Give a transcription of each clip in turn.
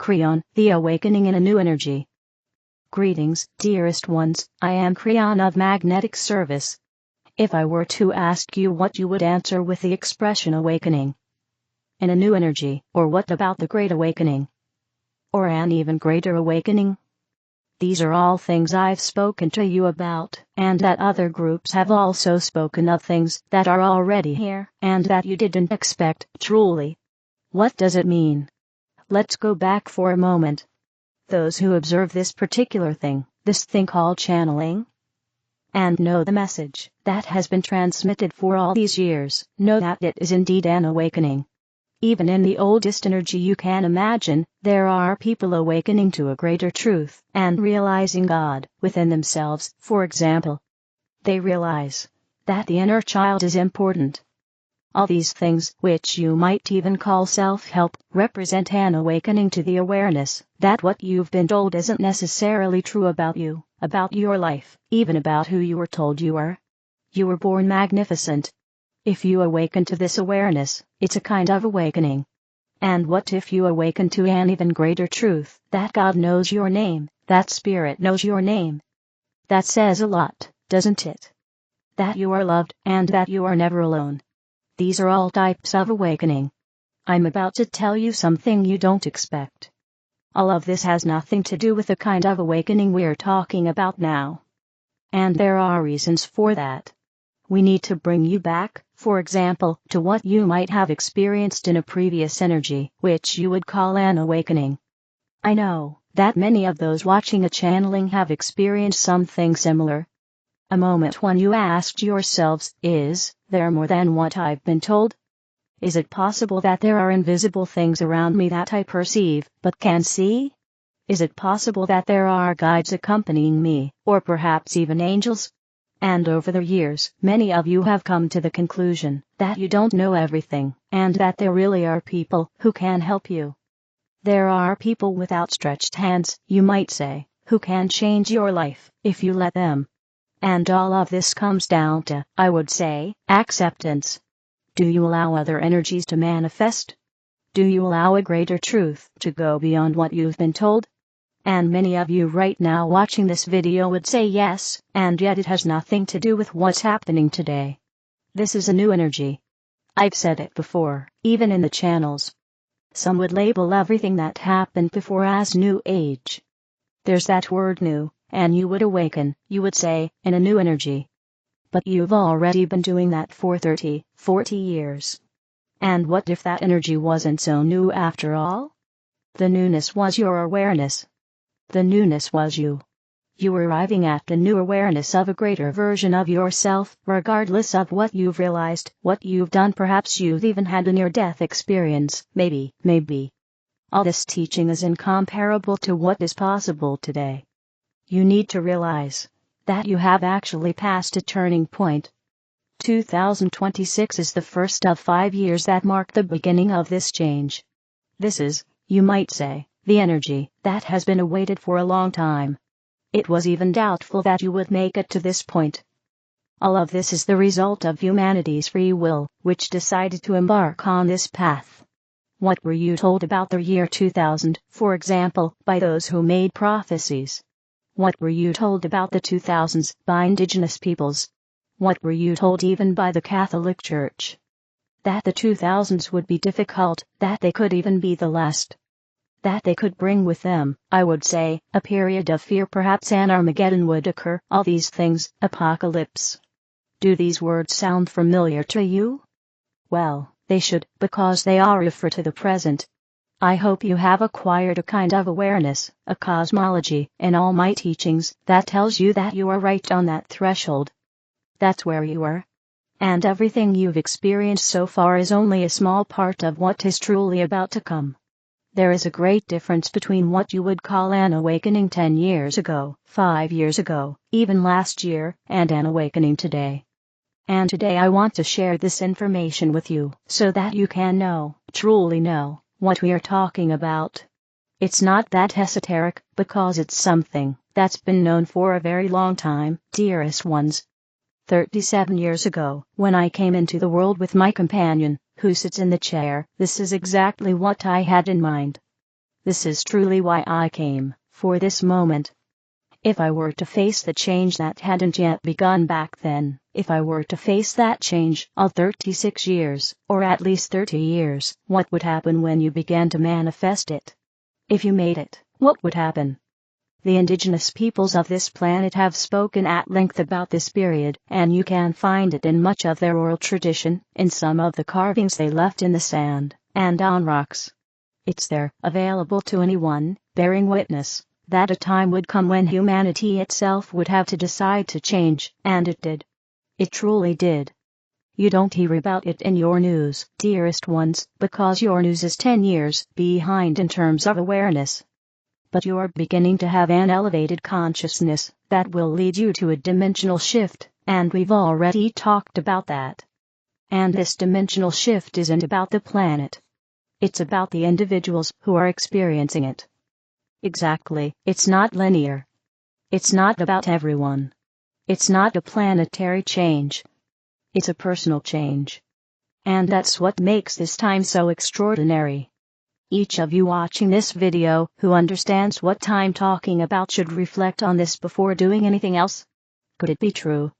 Kryon, the awakening in a new energy. Greetings, dearest ones, I am Kryon of Magnetic Service. If I were to ask you what you would answer with the expression awakening in a new energy, or what about the Great Awakening? Or an even greater awakening? These are all things I've spoken to you about, and that other groups have also spoken of, things that are already here, and that you didn't expect, truly. What does it mean? Let's go back for a moment. Those who observe this particular thing, this thing called channeling, and know the message that has been transmitted for all these years, know that it is indeed an awakening. Even in the oldest energy you can imagine, there are people awakening to a greater truth and realizing God within themselves. For example, they realize that the inner child is important. All these things, which you might even call self-help, represent an awakening to the awareness that what you've been told isn't necessarily true about you, about your life, even about who you were told you were. You were born magnificent. If you awaken to this awareness, it's a kind of awakening. And what if you awaken to an even greater truth, that God knows your name, that Spirit knows your name? That says a lot, doesn't it? That you are loved, and that you are never alone. These are all types of awakening. I'm about to tell you something you don't expect. All of this has nothing to do with the kind of awakening we're talking about now. And there are reasons for that. We need to bring you back, for example, to what you might have experienced in a previous energy, which you would call an awakening. I know that many of those watching a channeling have experienced something similar. A moment when you asked yourselves, is there more than what I've been told? Is it possible that there are invisible things around me that I perceive, but can't see? Is it possible that there are guides accompanying me, or perhaps even angels? And over the years, many of you have come to the conclusion that you don't know everything, and that there really are people who can help you. There are people with outstretched hands, you might say, who can change your life, if you let them. And all of this comes down to, I would say, acceptance. Do you allow other energies to manifest? Do you allow a greater truth to go beyond what you've been told? And many of you right now watching this video would say yes, and yet it has nothing to do with what's happening today. This is a new energy. I've said it before, even in the channels. Some would label everything that happened before as New Age. There's that word new, and you would awaken, you would say, in a new energy. But you've already been doing that for 30, 40 years. And what if that energy wasn't so new after all? The newness was your awareness. The newness was you. You were arriving at the new awareness of a greater version of yourself, regardless of what you've realized, what you've done. Perhaps you've even had a near-death experience, maybe. All this teaching is incomparable to what is possible today. You need to realize that you have actually passed a turning point. 2026 is the first of 5 years that mark the beginning of this change. This is, you might say, the energy that has been awaited for a long time. It was even doubtful that you would make it to this point. All of this is the result of humanity's free will, which decided to embark on this path. What were you told about the year 2000, for example, by those who made prophecies? What were you told about the 2000s by indigenous peoples? What were you told even by the Catholic Church? That the 2000s would be difficult, that they could even be the last. That they could bring with them, I would say, a period of fear, perhaps an Armageddon would occur, all these things, apocalypse. Do these words sound familiar to you? Well, they should, because they all refer to the present. I hope you have acquired a kind of awareness, a cosmology, in all my teachings, that tells you that you are right on that threshold. That's where you are. And everything you've experienced so far is only a small part of what is truly about to come. There is a great difference between what you would call an awakening 10 years ago, 5 years ago, even last year, and an awakening today. And today I want to share this information with you, so that you can know, truly know, what we are talking about. It's not that esoteric, because it's something that's been known for a very long time, dearest ones. 37 years ago, when I came into the world with my companion, who sits in the chair, this is exactly what I had in mind. This is truly why I came, for this moment. If I were to face the change that hadn't yet begun back then, if I were to face that change all 36 years, or at least 30 years, what would happen when you began to manifest it? If you made it, what would happen? The indigenous peoples of this planet have spoken at length about this period, and you can find it in much of their oral tradition, in some of the carvings they left in the sand, and on rocks. It's there, available to anyone, bearing witness that a time would come when humanity itself would have to decide to change, and it did. It truly did. You don't hear about it in your news, dearest ones, because your news is 10 years behind in terms of awareness. But you're beginning to have an elevated consciousness that will lead you to a dimensional shift, and we've already talked about that. And this dimensional shift isn't about the planet. It's about the individuals who are experiencing it. Exactly, it's not linear. It's not about everyone. It's not a planetary change. It's a personal change. And that's what makes this time so extraordinary. Each of you watching this video who understands what I'm talking about should reflect on this before doing anything else. Could it be true?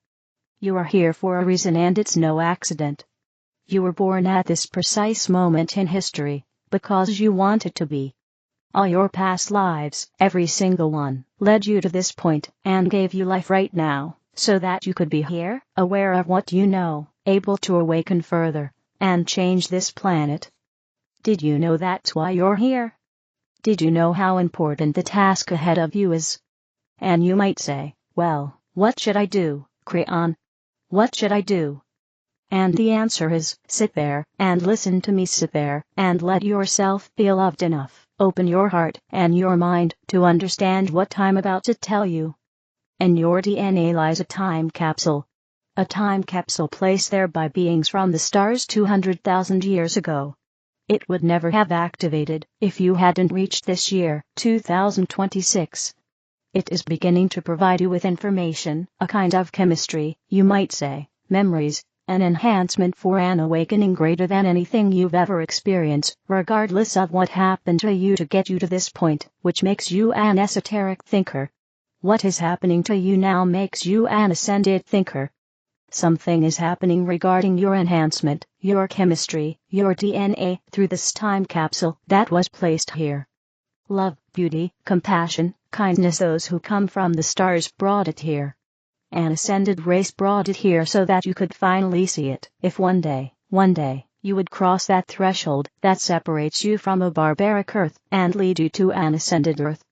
You are here for a reason, and it's no accident. You were born at this precise moment in history, because you wanted to be. All your past lives, every single one, led you to this point, and gave you life right now, so that you could be here, aware of what you know, able to awaken further, and change this planet. Did you know that's why you're here? Did you know how important the task ahead of you is? And you might say, well, what should I do, Kryon? What should I do? And the answer is, sit there, and listen to me. Sit there, and let yourself be loved enough. Open your heart and your mind to understand what I'm about to tell you. In your DNA lies a time capsule. A time capsule placed there by beings from the stars 200,000 years ago. It would never have activated if you hadn't reached this year, 2026. It is beginning to provide you with information, a kind of chemistry, you might say, memories, an enhancement for an awakening greater than anything you've ever experienced, regardless of what happened to you to get you to this point, which makes you an esoteric thinker. What is happening to you now makes you an ascended thinker. Something is happening regarding your enhancement, your chemistry, your DNA, through this time capsule that was placed here. Love, beauty, compassion, kindness, those who come from the stars brought it here. An ascended race brought it here so that you could finally see it, if one day, you would cross that threshold that separates you from a barbaric Earth and lead you to an ascended Earth.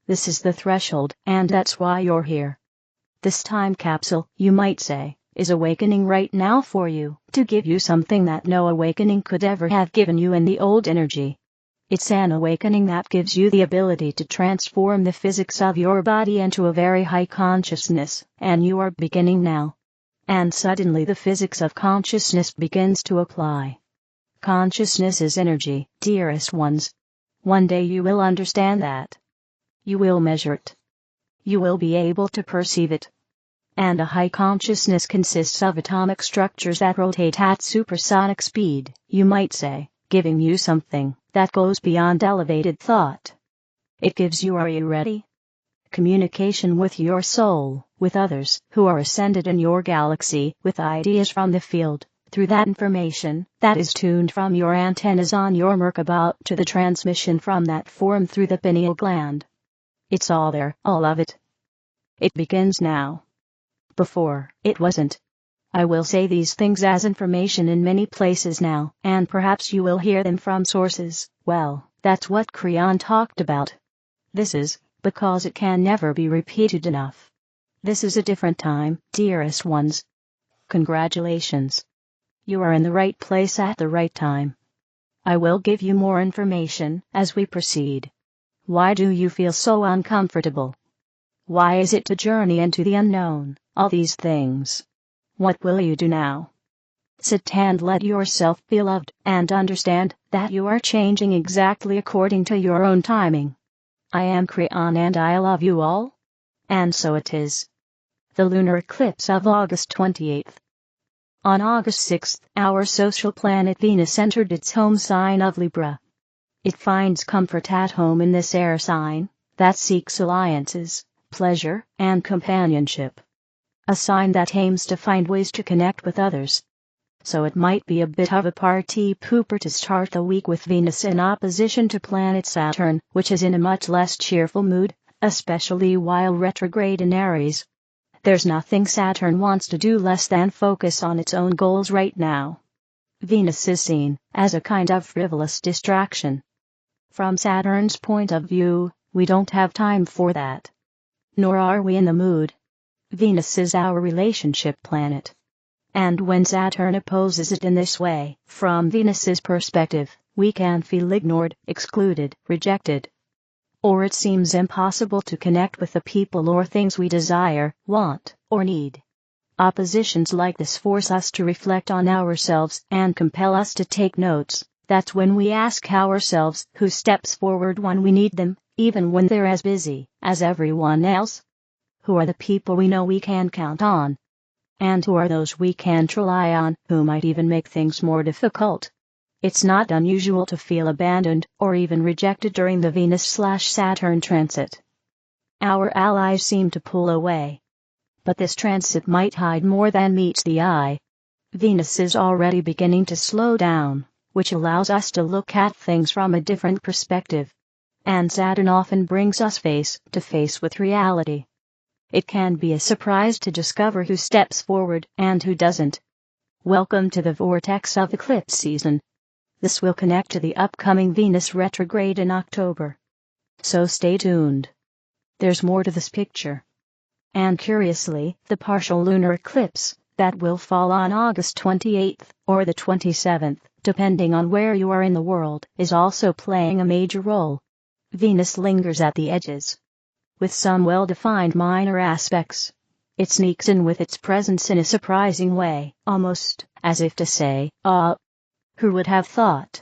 This is the threshold, and that's why you're here. This time capsule, you might say, is awakening right now for you, to give you something that no awakening could ever have given you in the old energy. It's an awakening that gives you the ability to transform the physics of your body into a very high consciousness, and you are beginning now. And suddenly the physics of consciousness begins to apply. Consciousness is energy, dearest ones. One day you will understand that. You will measure it. You will be able to perceive it. And a high consciousness consists of atomic structures that rotate at supersonic speed, you might say, giving you something that goes beyond elevated thought. It gives you, are you ready? Communication with your soul, with others who are ascended in your galaxy, with ideas from the field, through that information that is tuned from your antennas on your Merkaba to the transmission from that form through the pineal gland. It's all there, all of it. It begins now. Before, it wasn't. I will say these things as information in many places now, and perhaps you will hear them from sources. Well, that's what Kryon talked about. This is, because it can never be repeated enough. This is a different time, dearest ones. Congratulations. You are in the right place at the right time. I will give you more information as we proceed. Why do you feel so uncomfortable? Why is it to journey into the unknown, all these things? What will you do now? Sit and let yourself be loved, and understand that you are changing exactly according to your own timing. I am Kryon and I love you all. And so it is. The lunar eclipse of August 28th. On August 6th, our social planet Venus entered its home sign of Libra. It finds comfort at home in this air sign that seeks alliances, pleasure, and companionship. A sign that aims to find ways to connect with others. So it might be a bit of a party pooper to start the week with Venus in opposition to planet Saturn, which is in a much less cheerful mood, especially while retrograde in Aries. There's nothing Saturn wants to do less than focus on its own goals right now. Venus is seen as a kind of frivolous distraction. From Saturn's point of view, we don't have time for that. Nor are we in the mood. Venus is our relationship planet. And when Saturn opposes it in this way, from Venus's perspective, we can feel ignored, excluded, rejected. Or it seems impossible to connect with the people or things we desire, want, or need. Oppositions like this force us to reflect on ourselves and compel us to take notes. That's when we ask ourselves who steps forward when we need them, even when they're as busy as everyone else. Who are the people we know we can count on? And who are those we can't rely on, who might even make things more difficult? It's not unusual to feel abandoned or even rejected during the Venus/Saturn transit. Our allies seem to pull away. But this transit might hide more than meets the eye. Venus is already beginning to slow down, which allows us to look at things from a different perspective. And Saturn often brings us face to face with reality. It can be a surprise to discover who steps forward and who doesn't. Welcome to the vortex of eclipse season. This will connect to the upcoming Venus retrograde in October. So stay tuned. There's more to this picture. And curiously, the partial lunar eclipse that will fall on August 28th or the 27th, depending on where you are in the world, is also playing a major role. Venus lingers at the edges, with some well-defined minor aspects. It sneaks in with its presence in a surprising way, almost as if to say, who would have thought?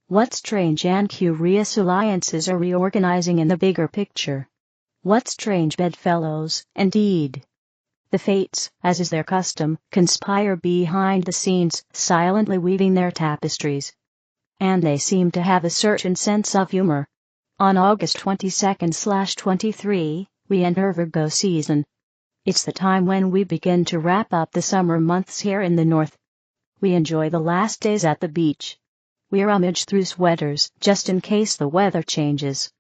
What strange and curious alliances are reorganizing in the bigger picture? What strange bedfellows, indeed. The fates, as is their custom, conspire behind the scenes, silently weaving their tapestries. And they seem to have a certain sense of humor. On August 22nd/23, we enter Virgo season. It's the time when we begin to wrap up the summer months here in the north. We enjoy the last days at the beach. We rummage through sweaters, just in case the weather changes.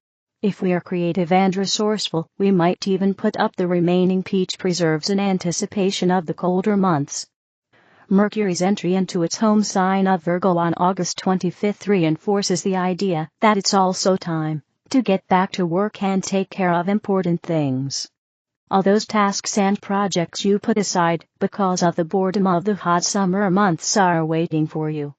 If we are creative and resourceful, we might even put up the remaining peach preserves in anticipation of the colder months. Mercury's entry into its home sign of Virgo on August 25th reinforces the idea that it's also time to get back to work and take care of important things. All those tasks and projects you put aside because of the boredom of the hot summer months are waiting for you.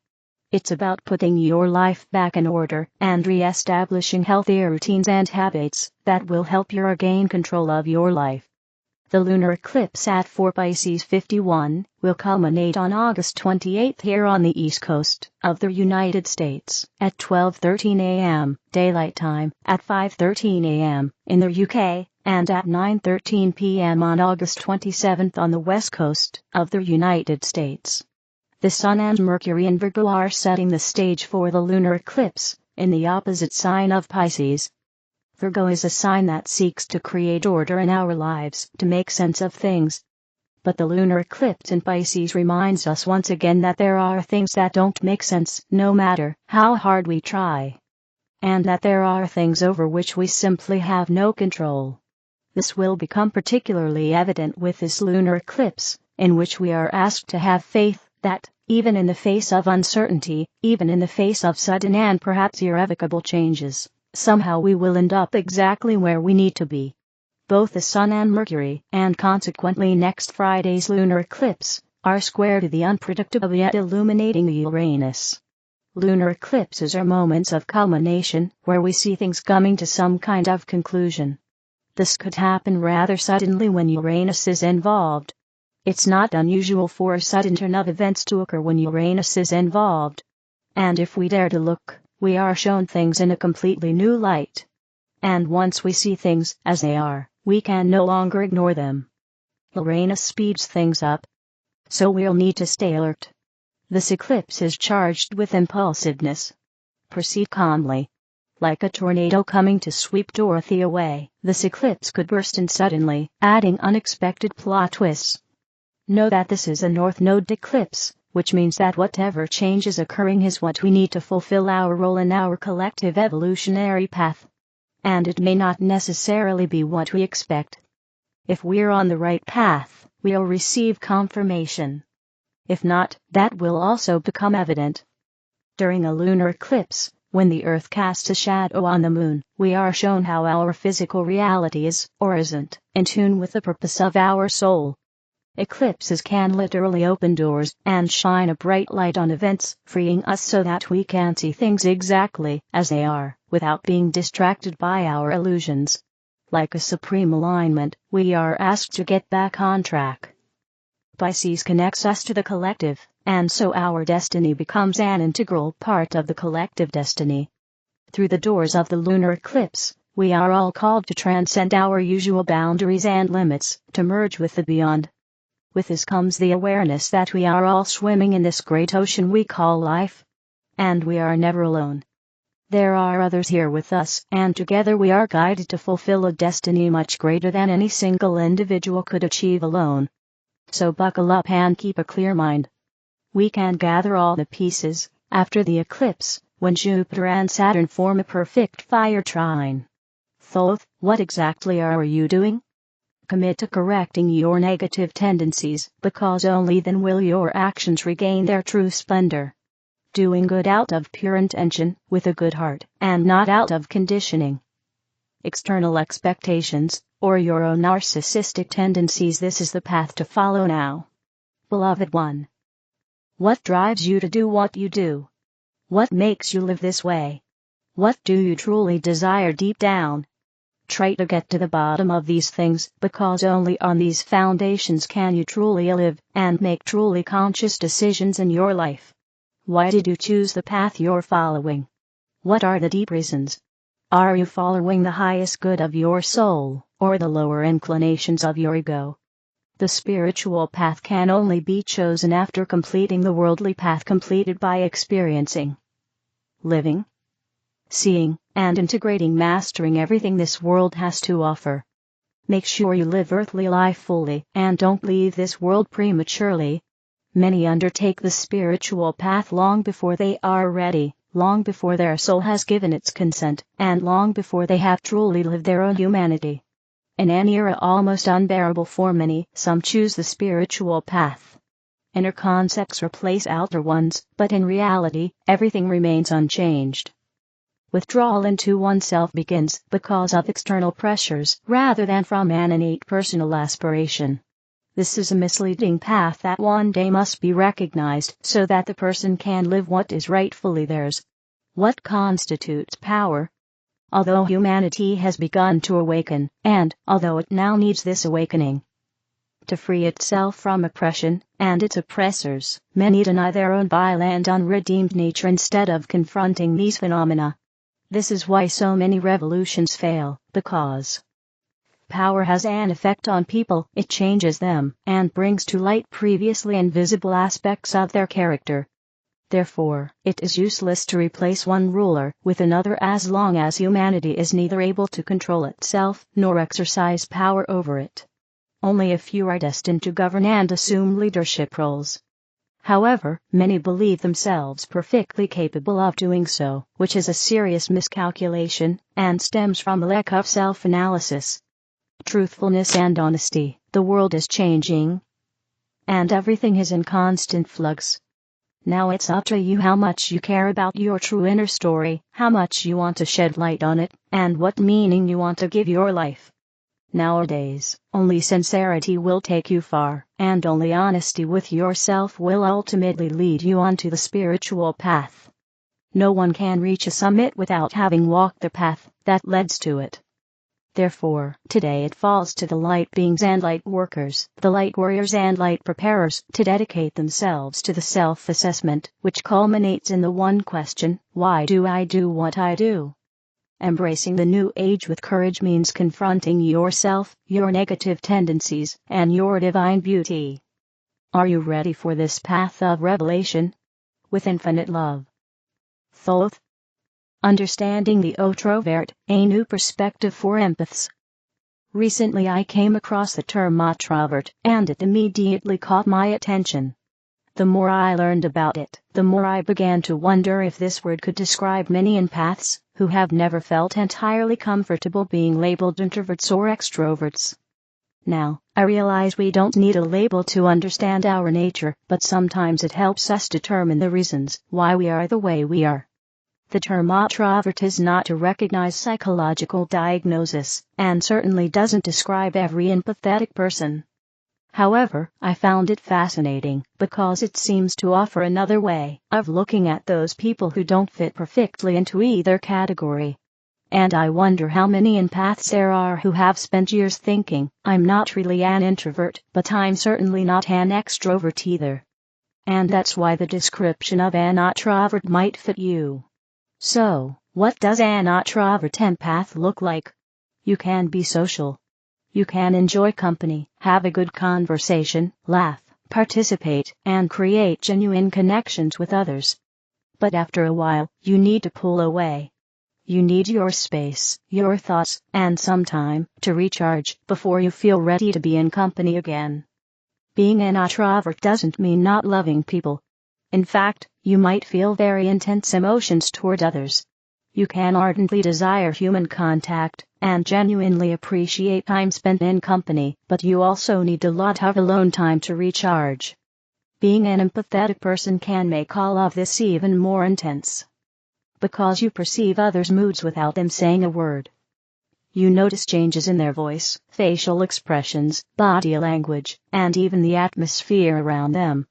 It's about putting your life back in order and re-establishing healthier routines and habits that will help you regain control of your life. The lunar eclipse at 4 Pisces 51 will culminate on August 28th here on the east coast of the United States at 12:13 a.m. Daylight Time, at 5:13 a.m. in the UK, and at 9:13 p.m. on August 27th on the west coast of the United States. The Sun and Mercury in Virgo are setting the stage for the lunar eclipse, in the opposite sign of Pisces. Virgo is a sign that seeks to create order in our lives, to make sense of things. But the lunar eclipse in Pisces reminds us once again that there are things that don't make sense, no matter how hard we try. And that there are things over which we simply have no control. This will become particularly evident with this lunar eclipse, in which we are asked to have faith that, even in the face of uncertainty, even in the face of sudden and perhaps irrevocable changes, somehow we will end up exactly where we need to be. Both the Sun and Mercury, and consequently next Friday's lunar eclipse, are square to the unpredictable yet illuminating Uranus. Lunar eclipses are moments of culmination, where we see things coming to some kind of conclusion. This could happen rather suddenly when Uranus is involved. It's not unusual for a sudden turn of events to occur when Uranus is involved. And if we dare to look, we are shown things in a completely new light. And once we see things as they are, we can no longer ignore them. Uranus speeds things up. So we'll need to stay alert. This eclipse is charged with impulsiveness. Proceed calmly. Like a tornado coming to sweep Dorothy away, this eclipse could burst in suddenly, adding unexpected plot twists. Know that this is a North Node eclipse, which means that whatever change is occurring is what we need to fulfill our role in our collective evolutionary path. And it may not necessarily be what we expect. If we're on the right path, we'll receive confirmation. If not, that will also become evident. During a lunar eclipse, when the Earth casts a shadow on the Moon, we are shown how our physical reality is, or isn't, in tune with the purpose of our soul. Eclipses can literally open doors and shine a bright light on events, freeing us so that we can see things exactly as they are, without being distracted by our illusions. Like a supreme alignment, we are asked to get back on track. Pisces connects us to the collective, and so our destiny becomes an integral part of the collective destiny. Through the doors of the lunar eclipse, we are all called to transcend our usual boundaries and limits, to merge with the beyond. With this comes the awareness that we are all swimming in this great ocean we call life. And we are never alone. There are others here with us, and together we are guided to fulfill a destiny much greater than any single individual could achieve alone. So buckle up and keep a clear mind. We can gather all the pieces, after the eclipse, when Jupiter and Saturn form a perfect fire trine. Thoth, what exactly are you doing? Commit to correcting your negative tendencies, because only then will your actions regain their true splendor. Doing good out of pure intention, with a good heart, and not out of conditioning. External expectations, or your own narcissistic tendencies, this is the path to follow now. Beloved one. What drives you to do what you do? What makes you live this way? What do you truly desire deep down? Try to get to the bottom of these things, because only on these foundations can you truly live, and make truly conscious decisions in your life. Why did you choose the path you're following? What are the deep reasons? Are you following the highest good of your soul, or the lower inclinations of your ego? The spiritual path can only be chosen after completing the worldly path completed by experiencing, living, seeing, and integrating, mastering everything this world has to offer. Make sure you live earthly life fully, and don't leave this world prematurely. Many undertake the spiritual path long before they are ready, long before their soul has given its consent, and long before they have truly lived their own humanity. In an era almost unbearable for many, some choose the spiritual path. Inner concepts replace outer ones, but in reality, everything remains unchanged. Withdrawal into oneself begins because of external pressures, rather than from an innate personal aspiration. This is a misleading path that one day must be recognized so that the person can live what is rightfully theirs. What constitutes power? Although humanity has begun to awaken, and although it now needs this awakening to free itself from oppression and its oppressors, many deny their own vile and unredeemed nature instead of confronting these phenomena. This is why so many revolutions fail, because power has an effect on people. It changes them, and brings to light previously invisible aspects of their character. Therefore, it is useless to replace one ruler with another as long as humanity is neither able to control itself, nor exercise power over it. Only a few are destined to govern and assume leadership roles. However, many believe themselves perfectly capable of doing so, which is a serious miscalculation, and stems from a lack of self-analysis, truthfulness and honesty. The world is changing, and everything is in constant flux. Now it's up to you how much you care about your true inner story, how much you want to shed light on it, and what meaning you want to give your life. Nowadays, only sincerity will take you far, and only honesty with yourself will ultimately lead you onto the spiritual path. No one can reach a summit without having walked the path that leads to it. Therefore, today it falls to the light beings and light workers, the light warriors and light preparers, to dedicate themselves to the self-assessment, which culminates in the one question, why do I do what I do? Embracing the new age with courage means confronting yourself, your negative tendencies, and your divine beauty. Are you ready for this path of revelation? With infinite love. Thoth. Understanding the Otrovert, a new perspective for empaths. Recently I came across the term Otrovert, and it immediately caught my attention. The more I learned about it, the more I began to wonder if this word could describe many empaths, who have never felt entirely comfortable being labeled introverts or extroverts. Now, I realize we don't need a label to understand our nature, but sometimes it helps us determine the reasons why we are the way we are. The term Otrovert is not a recognized psychological diagnosis, and certainly doesn't describe every empathetic person. However, I found it fascinating because it seems to offer another way of looking at those people who don't fit perfectly into either category. And I wonder how many empaths there are who have spent years thinking, I'm not really an introvert, but I'm certainly not an extrovert either. And that's why the description of an Otrovert might fit you. So, what does an Otrovert empath look like? You can be social. You can enjoy company, have a good conversation, laugh, participate, and create genuine connections with others. But after a while, you need to pull away. You need your space, your thoughts, and some time to recharge before you feel ready to be in company again. Being an Otrovert doesn't mean not loving people. In fact, you might feel very intense emotions toward others. You can ardently desire human contact and genuinely appreciate time spent in company, but you also need a lot of alone time to recharge. Being an empathetic person can make all of this even more intense. Because you perceive others' moods without them saying a word. You notice changes in their voice, facial expressions, body language, and even the atmosphere around them.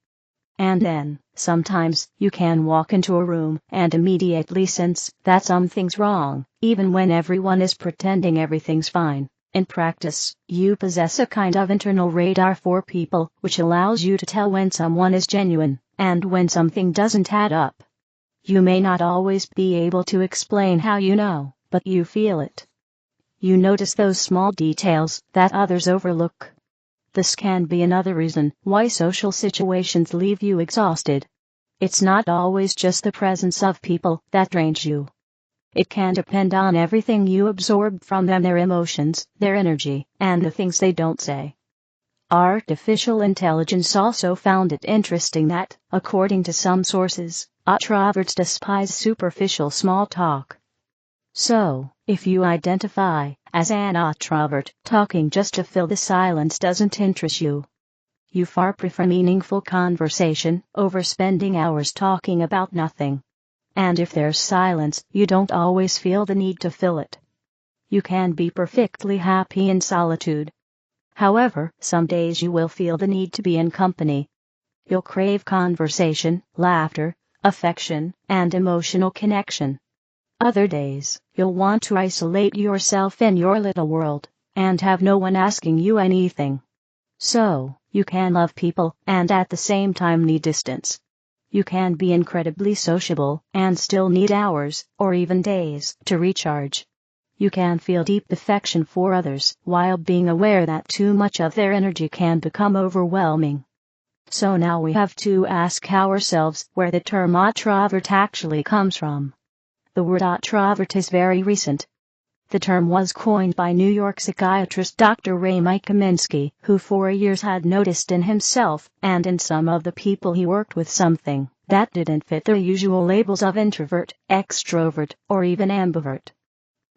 And then, sometimes, you can walk into a room and immediately sense that something's wrong, even when everyone is pretending everything's fine. In practice, you possess a kind of internal radar for people, which allows you to tell when someone is genuine, and when something doesn't add up. You may not always be able to explain how you know, but you feel it. You notice those small details that others overlook. This can be another reason why social situations leave you exhausted. It's not always just the presence of people that drains you. It can depend on everything you absorb from them, their emotions, their energy, and the things they don't say. Artificial intelligence also found it interesting that, according to some sources, Otroverts despise superficial small talk. So, if you identify as an Otrovert, talking just to fill the silence doesn't interest you. You far prefer meaningful conversation over spending hours talking about nothing. And if there's silence, you don't always feel the need to fill it. You can be perfectly happy in solitude. However, some days you will feel the need to be in company. You'll crave conversation, laughter, affection, and emotional connection. Other days, you'll want to isolate yourself in your little world, and have no one asking you anything. So, you can love people, and at the same time need distance. You can be incredibly sociable, and still need hours, or even days, to recharge. You can feel deep affection for others, while being aware that too much of their energy can become overwhelming. So now we have to ask ourselves where the term Otrovert actually comes from. The word Otrovert is very recent. The term was coined by New York psychiatrist Dr. Mike Kaminsky, who for years had noticed in himself and in some of the people he worked with something that didn't fit the usual labels of introvert, extrovert, or even ambivert.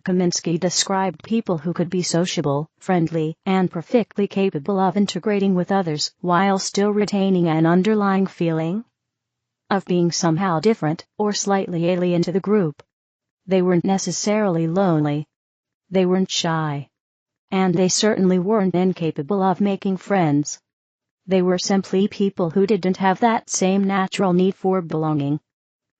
Kaminsky described people who could be sociable, friendly, and perfectly capable of integrating with others while still retaining an underlying feeling of being somehow different or slightly alien to the group. They weren't necessarily lonely. They weren't shy. And they certainly weren't incapable of making friends. They were simply people who didn't have that same natural need for belonging.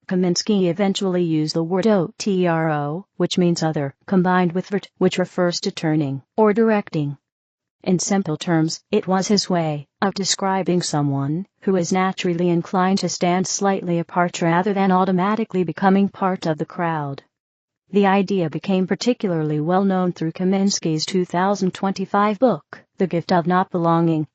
Kaminsky eventually used the word otro, which means other, combined with vert, which refers to turning or directing. In simple terms, it was his way of describing someone who is naturally inclined to stand slightly apart rather than automatically becoming part of the crowd. The idea became particularly well known through Kaminsky's 2025 book, The Gift of Not Belonging.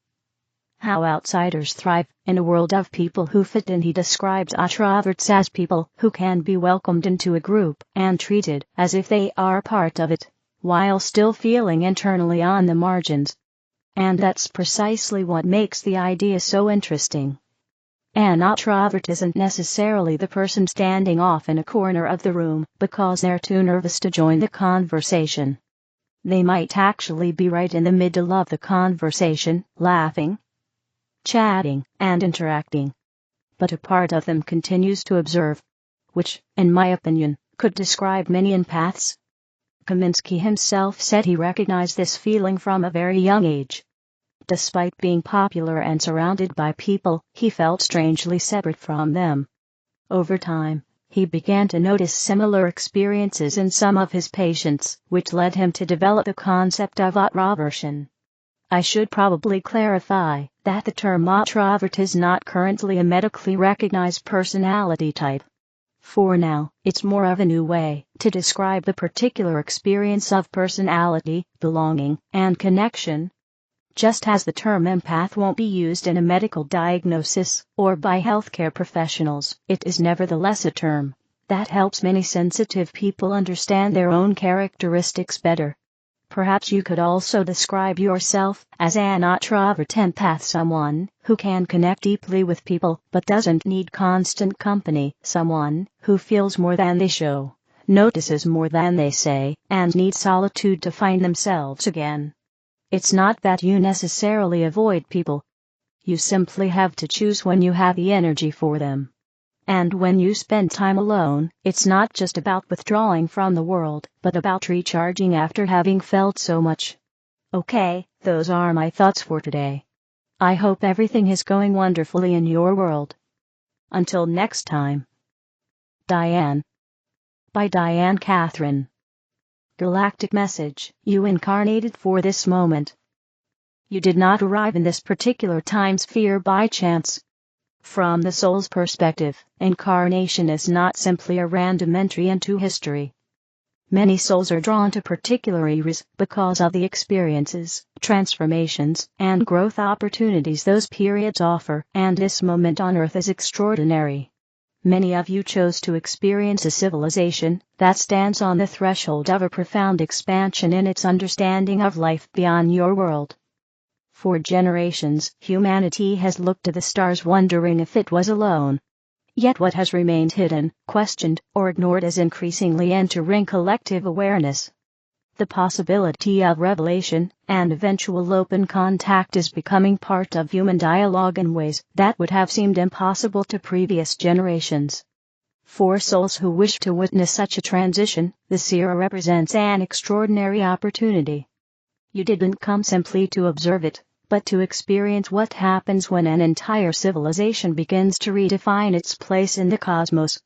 How outsiders thrive in a world of people who fit in. He describes Otroverts as people who can be welcomed into a group and treated as if they are part of it, while still feeling internally on the margins. And that's precisely what makes the idea so interesting. An Otrovert isn't necessarily the person standing off in a corner of the room because they're too nervous to join the conversation. They might actually be right in the middle of the conversation, laughing, chatting, and interacting. But a part of them continues to observe, which, in my opinion, could describe many empaths. Kaminsky himself said he recognized this feeling from a very young age. Despite being popular and surrounded by people, he felt strangely separate from them. Over time, he began to notice similar experiences in some of his patients, which led him to develop the concept of Otroversion. I should probably clarify that the term Otrovert is not currently a medically recognized personality type. For now, it's more of a new way to describe the particular experience of personality, belonging, and connection. Just as the term empath won't be used in a medical diagnosis or by healthcare professionals, it is nevertheless a term that helps many sensitive people understand their own characteristics better. Perhaps you could also describe yourself as an Otrovert empath, someone who can connect deeply with people but doesn't need constant company, someone who feels more than they show, notices more than they say, and needs solitude to find themselves again. It's not that you necessarily avoid people. You simply have to choose when you have the energy for them. And when you spend time alone, it's not just about withdrawing from the world, but about recharging after having felt so much. Okay, those are my thoughts for today. I hope everything is going wonderfully in your world. Until next time. Diane. By Diane Kathrine. Galactic message: you incarnated for this moment. You did not arrive in this particular time sphere by chance. From the soul's perspective, incarnation is not simply a random entry into history. Many souls are drawn to particular eras because of the experiences, transformations, and growth opportunities those periods offer, and this moment on Earth is extraordinary. Many of you chose to experience a civilization that stands on the threshold of a profound expansion in its understanding of life beyond your world. For generations, humanity has looked to the stars wondering if it was alone. Yet what has remained hidden, questioned, or ignored is increasingly entering collective awareness. The possibility of revelation and eventual open contact is becoming part of human dialogue in ways that would have seemed impossible to previous generations. For souls who wish to witness such a transition, this era represents an extraordinary opportunity. You didn't come simply to observe it, but to experience what happens when an entire civilization begins to redefine its place in the cosmos.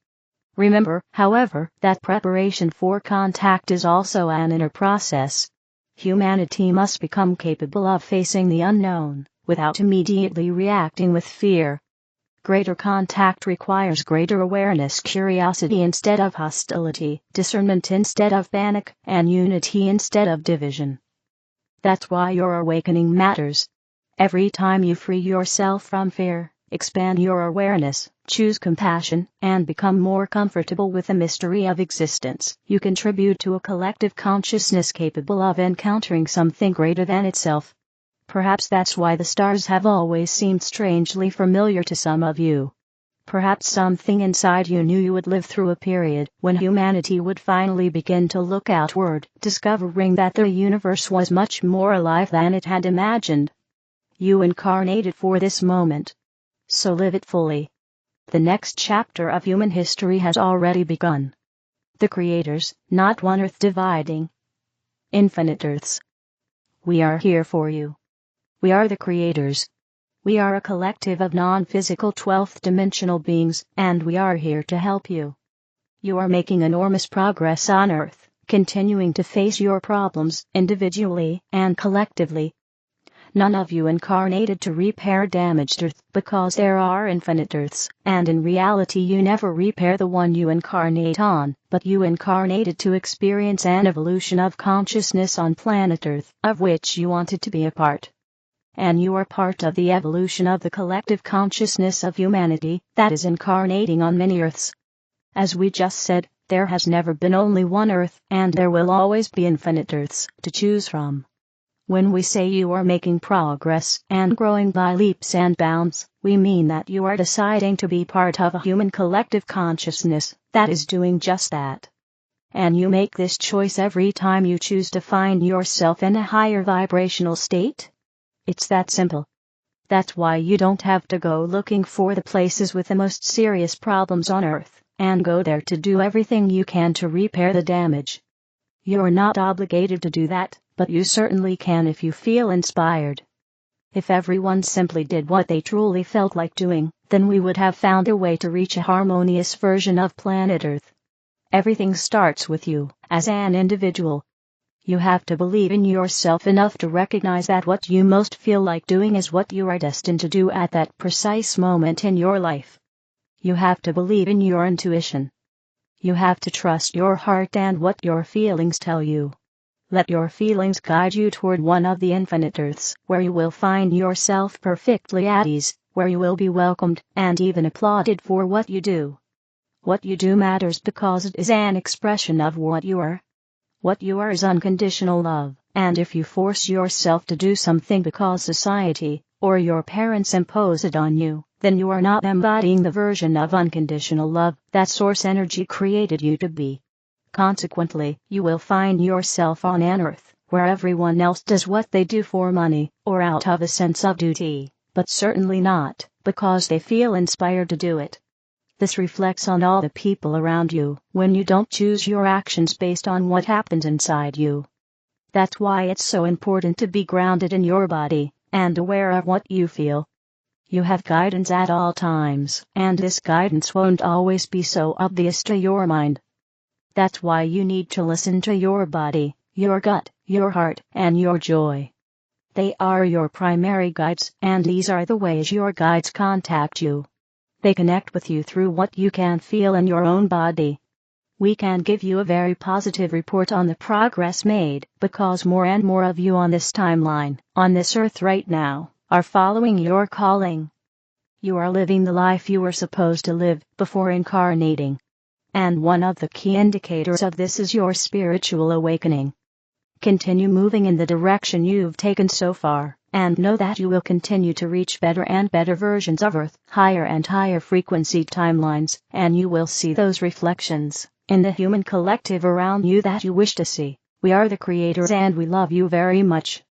Remember, however, that preparation for contact is also an inner process. Humanity must become capable of facing the unknown, without immediately reacting with fear. Greater contact requires greater awareness, curiosity instead of hostility, discernment instead of panic, and unity instead of division. That's why your awakening matters. Every time you free yourself from fear, expand your awareness, choose compassion, and become more comfortable with the mystery of existence, you contribute to a collective consciousness capable of encountering something greater than itself. Perhaps that's why the stars have always seemed strangely familiar to some of you. Perhaps something inside you knew you would live through a period when humanity would finally begin to look outward, discovering that the universe was much more alive than it had imagined. You incarnated for this moment. So live it fully. The next chapter of human history has already begun. The creators, not one Earth dividing. Infinite Earths. We are here for you. We are the creators. We are a collective of non-physical 12th-dimensional beings, and we are here to help you. You are making enormous progress on Earth, continuing to face your problems individually and collectively. None of you incarnated to repair damaged Earth because there are infinite Earths, and in reality you never repair the one you incarnate on, but you incarnated to experience an evolution of consciousness on planet Earth, of which you wanted to be a part. And you are part of the evolution of the collective consciousness of humanity that is incarnating on many Earths. As we just said, there has never been only one Earth, and there will always be infinite Earths to choose from. When we say you are making progress and growing by leaps and bounds, we mean that you are deciding to be part of a human collective consciousness that is doing just that. And you make this choice every time you choose to find yourself in a higher vibrational state. It's that simple. That's why you don't have to go looking for the places with the most serious problems on Earth, and go there to do everything you can to repair the damage. You're not obligated to do that, but you certainly can if you feel inspired. If everyone simply did what they truly felt like doing, then we would have found a way to reach a harmonious version of planet Earth. Everything starts with you, as an individual. You have to believe in yourself enough to recognize that what you most feel like doing is what you are destined to do at that precise moment in your life. You have to believe in your intuition. You have to trust your heart and what your feelings tell you. Let your feelings guide you toward one of the infinite Earths, where you will find yourself perfectly at ease, where you will be welcomed and even applauded for what you do. What you do matters because it is an expression of what you are. What you are is unconditional love, and if you force yourself to do something because society or your parents impose it on you, then you are not embodying the version of unconditional love that source energy created you to be. Consequently, you will find yourself on an Earth where everyone else does what they do for money or out of a sense of duty, but certainly not because they feel inspired to do it. This reflects on all the people around you when you don't choose your actions based on what happens inside you. That's why it's so important to be grounded in your body and aware of what you feel. You have guidance at all times, and this guidance won't always be so obvious to your mind. That's why you need to listen to your body, your gut, your heart, and your joy. They are your primary guides, and these are the ways your guides contact you. They connect with you through what you can feel in your own body. We can give you a very positive report on the progress made, because more and more of you on this timeline, on this Earth right now, are following your calling. You are living the life you were supposed to live before incarnating. And one of the key indicators of this is your spiritual awakening. Continue moving in the direction you've taken so far, and know that you will continue to reach better and better versions of Earth, higher and higher frequency timelines, and you will see those reflections in the human collective around you that you wish to see. We are the creators and we love you very much.